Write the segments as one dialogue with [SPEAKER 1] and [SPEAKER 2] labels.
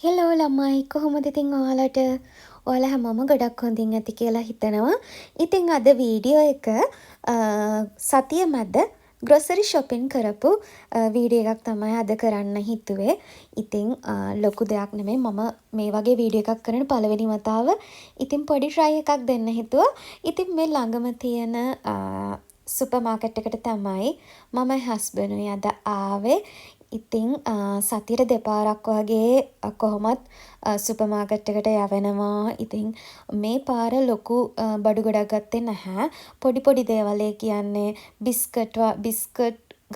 [SPEAKER 1] Hello ළමයි කොහොමද ඉතින් ඔයාලට ඔයාලා හැමෝම ගොඩක් හොඳින් ඇති කියලා හිතනවා. ඉතින් අද වීඩියෝ එක සතිය මැද ග්‍රොසරි shopping කරපු වීඩියෝ එකක් තමයි අද කරන්න හිතුවේ. ඉතින් ලොකු දෙයක් නෙමෙයි මම මේ වගේ වීඩියෝ එකක් කරන පළවෙනි වතාව. ඉතින් පොඩි try එකක් දෙන්න හිතුවා. ඉතින් මේ ළඟම තියෙන සුපර් මාකට් එකට තමයි මම හස්බන්ඩ්ුයි අද ආවේ. ඉතින් සතියට දෙපාරක් වගේ කොහොමත් සුපර් මාකට් එකට යවෙනවා. ඉතින් මේ පාර ලොකු බඩු ගොඩක් ගත්තේ නැහැ. පොඩි පොඩි දේවල් ඒ කියන්නේ බිස්කට්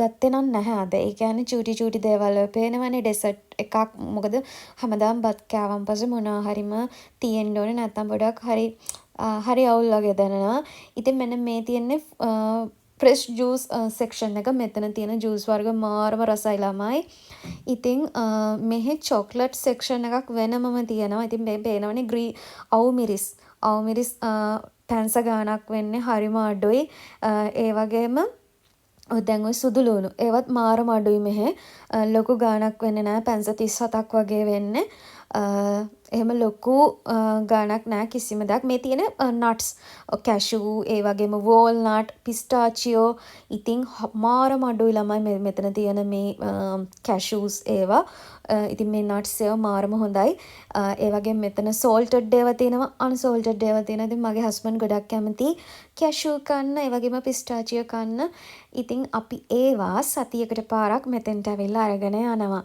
[SPEAKER 1] ගත්තේ නම් නැහැ අද. ඒ කියන්නේ චූටි චූටි දේවල් පේනවනේ ඩෙසර්ට් එකක්. මොකද හැමදාම බත් කෑවන් පස්සේ මොනවා හරිම තියෙන්න ඕනේ. නැත්තම් ගොඩක් හරි අවුල් වගේ දැනෙනවා. ඉතින් මෙන්න මේ තියෙන්නේ ෆ්‍රෙෂ් ජූස් සෙක්ෂන් එක. මෙතන තියෙන ජූස් වර්ග මාරම රසයි ළමයි. ඉතින් මෙහි චොක්ලට් සෙක්ෂන් එකක් වෙනමම තියෙනවා. ඉතින් මේ පේනවනේ අවුමිරිස් පැන්ස ගාණක් වෙන්නේ හරිම අඩුයි. ඒ වගේම දැන් ඔය සුදු ලුණු ඒවත් මාරම අඩුයි මෙහෙ. ලොකු ගාණක් වෙන්නේ නැහැ. පැන්ස 37ක් වගේ වෙන්නේ. එහෙම ලොකු ගාණක් නෑ කිසිම දෙයක්. මේ තියෙන නට්ස් කැෂූ ඒ වගේම වෝල්නට් පිස්ටාචියෝ ඉතින් මාරම අඩුයි ළමයි මෙතන තියෙන මේ කැෂූස් ඒවා. ඉතින් මේ නට්ස් ඒවා මාරම හොඳයි. ඒ වගේම මෙතන සෝල්ටඩ් ඒවා තියෙනවා අන්සෝල්ටඩ් ඒවා තියෙනවා. ඉතින් මගේ හස්බන්ඩ් ගොඩක් කැමති කැෂූ කන්න ඒ වගේම පිස්ටාචියෝ කන්න. ඉතින් අපි ඒවා සතියකට පාරක් මෙතෙන්ට ඇවිල්ලා අරගෙන යනවා.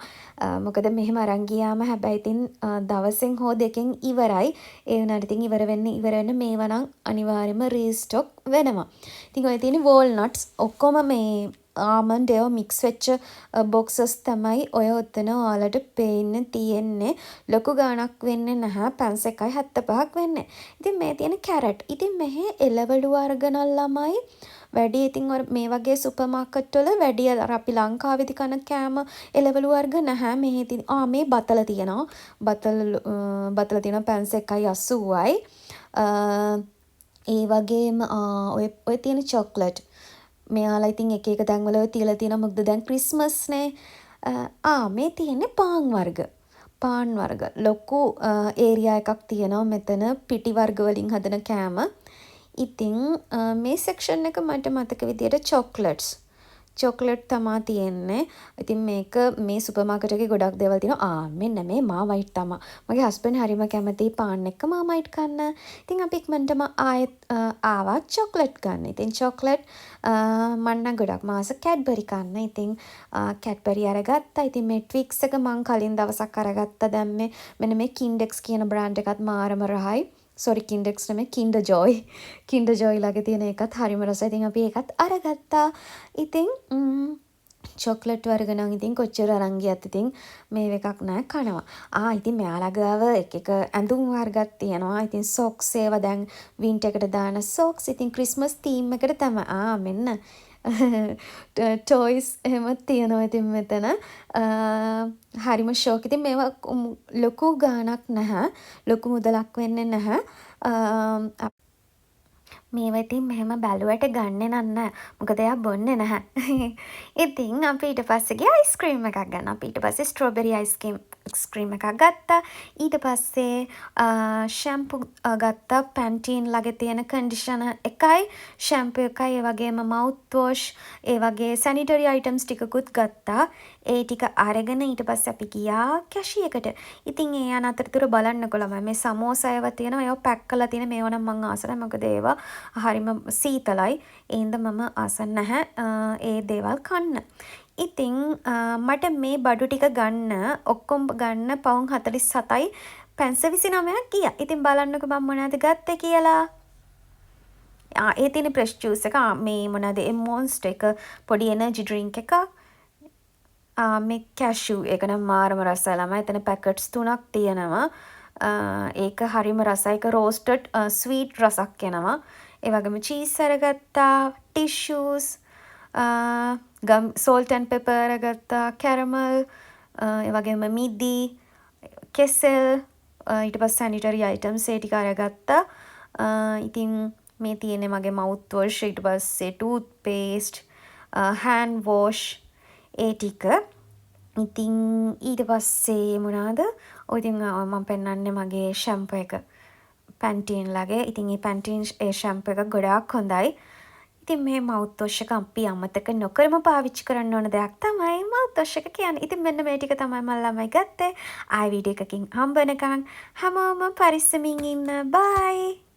[SPEAKER 1] මොකද මෙහෙම අරන් ගියාම හැබැයි ඉතින් දවසෙන් හෝ දෙකෙන් ඉවරයි. ඒ වුණාට ඉතින් ඉවර වෙන්න මේවා නම් අනිවාර්යයෙන්ම රීස්ටොක් වෙනවා. ඉතින් ඔය තියෙන වෝල්නට්ස් ඔක්කොම මේ ආමන්ඩ් ඒවා මික්ස් වෙච්ච බොක්සස් තමයි ඔය ඔතන ඔයාලට පේන්න තියෙන්නේ. ලොකු ගාණක් වෙන්නේ නැහැ. පැන්ස් 1.75ක් වෙන්නේ. ඉතින් මේ තියෙන කැරට්. ඉතින් මෙහි එළවලු වර්ග නම් ළමයි වැඩි ඉතින් මේ වගේ සුපර් මාකට් වල වැඩි අර අපි ලංකාවේදී කන කෑම එළවලු වර්ග නැහැ. මෙහි ඉතින් මේ බතල තියෙනවා. බතල තියෙනවා පැන්ස් 1.80යි. ඒ වගේම ඔය තියෙන චොක්ලට් මෙයාලා ඉතින් එක එක තැන්වල ඔය තියලා තියෙනවා. මොකද දැන් ක්‍රිස්මස්නේ. මේ තියෙන්නේ පාන් වර්ග ලොකු ඒරියා එකක් තියෙනවා මෙතන පිටි වර්ග වලින් හදන කෑම. ඉතින් මේ සෙක්ෂන් එක මට මතක විදියට චොක්ලට් තමා තියෙන්නේ. ඉතින් මේක මේ සුපර් මාකට් එකේ ගොඩක් දේවල් තියෙනවා. මෙන්න මේ මාවයිට් තමා. මගේ හස්බන්ඩ් හරිම කැමතියි පාන් එක්ක මාවයිට් කන්න. ඉතින් අපි ඉක්මනටම ආයෙත් ආවා චොක්ලට් ගන්න. ඉතින් චොක්ලට් මම නම් ගොඩක් මාස කැඩ්බරි කන්න. ඉතින් කැඩ්බරි අරගත්තා. ඉතින් මේ ට්වික්ස් එක මං කලින් දවසක් අරගත්තා. දැන් මෙන්න මේ කින්ඩෙක්ස් කියන බ්‍රෑන්ඩ් එකත් මාරම රහයි. සොරි කින්ඩෙක්ස් නෙමෙයි කින්ඩර් ජොයි ළඟ තියෙන එකත් හරිම රසයි. ඉතින් අපි ඒකත් අරගත්තා. ඉතින් චොක්ලට් වර්ග නම් ඉතින් කොච්චර අරන් ගියත් ඉතින් මේ එකක් නෑ කනවා. ඉතින් මෙයාලා ගාව එක ඇඳුම් වර්ගත් තියෙනවා. ඉතින් සොක්ස් ඒවා දැන් වින්ටර් එකට දාන සොක්ස්. ඉතින් ක්‍රිස්මස් තීම් එකට තමයි. මෙන්න ටොයිස් එහෙමත් තියෙනවා ඉතින් මෙතන. හරිම ෂෝක්. ඉතින් මේවා ලොකු ගාණක් නැහැ. ලොකු මුදලක් වෙන්නේ නැහැ. මේවා ඉතින් මෙහෙම බැලුවට ගන්නෙ නෑ. මොකද එයා බොන්නේ නැහැ. ඉතින් අපි ඊට පස්සේ ගියා අයිස්ක්‍රීම් එකක් ගන්න. අපි ඊට පස්සේ ස්ට්‍රෝබෙරි අයිස්ක්‍රීම් එකක් ගත්තා. ඊට පස්සේ ෂැම්පු ගත්තා. පැන්ටීන් ළඟ තියෙන කන්ඩිෂනර් එකයි ෂැම්පු එකයි ඒ වගේම මවුත් වොෂ් ඒ වගේ සැනිටරි අයිටම්ස් ටිකකුත් ගත්තා. ඒ ටික අරගෙන ඊට පස්සේ අපි ගියා කැෂි එකට. ඉතින් ඒ යන අතරතුර බලන්නකො ළමයි මේ සමෝසා ඒවා තියෙනවා. ඒවා පැක් කරලා තියෙන මේවා නම් මං ආස නැහැ. මොකද ඒවා හරිම සීතලයි. ඒ හින්දා මම ආස නැහැ ඒ දේවල් කන්න. ඉතින් මට මේ බඩු ටික ගන්න ඔක්කොම ගන්න පවුන් 47යි පැන්ස 29ක් ගියා. ඉතින් බලන්නකො මම මොනවද ගත්තේ කියලා. ඒ තියෙන ප්‍රෙෂ් ජූස් එක මේ මොනවද මොන්ස්ටර් එක පොඩි එනර්ජි ඩ්‍රින්ක් එකක්. මේ කැෂූ එක නම් මාරම රසයි ළමයි. එතන පැකට්ස් 3ක් තියෙනවා. ඒක හරිම රසයි. ඒක රෝස්ටඩ් ස්වීට් රසක් එනවා. ඒ වගේම චීස් අරගත්තා. ටිෂූස් සෝල්ට් ඇන්ඩ් පෙපර් අරගත්තා. කැරමල් ඒ වගේම මිදි කෙසෙල් ඊට පස්සේ සැනිටරි අයිටම්ස් ඒ ටික අරගත්තා. ඉතින් මේ තියෙන්නේ මගේ මවුත් වොෂ් ඊට පස්සේ ටූත් පේස්ට් හෑන්ඩ් වොෂ් ඒ ටික ඉතින් ඊට පස්සේ මොනාද? ඔය ඉතින් මම පෙන්නන්නේ මගේ ෂැම්පු එක. පැන්ටීන්ලගේ. ඉතින් ඒ පැන්ටීන් ඒ ෂැම්පු එක ගොඩාක් හොඳයි. ඉතින් මේ මවුත් වොෂ් එක අපි අමතක නොකරම පාවිච්චි කරන්න ඕන දෙයක් තමයි මවුත් වොෂ් එක කියන්නේ. ඉතින් මෙන්න මේ ටික තමයි මම ළමයි ගත්තේ. ආයි වීඩියෝ එකකින් හම්බ වෙනකන් හැමෝම පරිස්සමින් ඉන්න. බයි.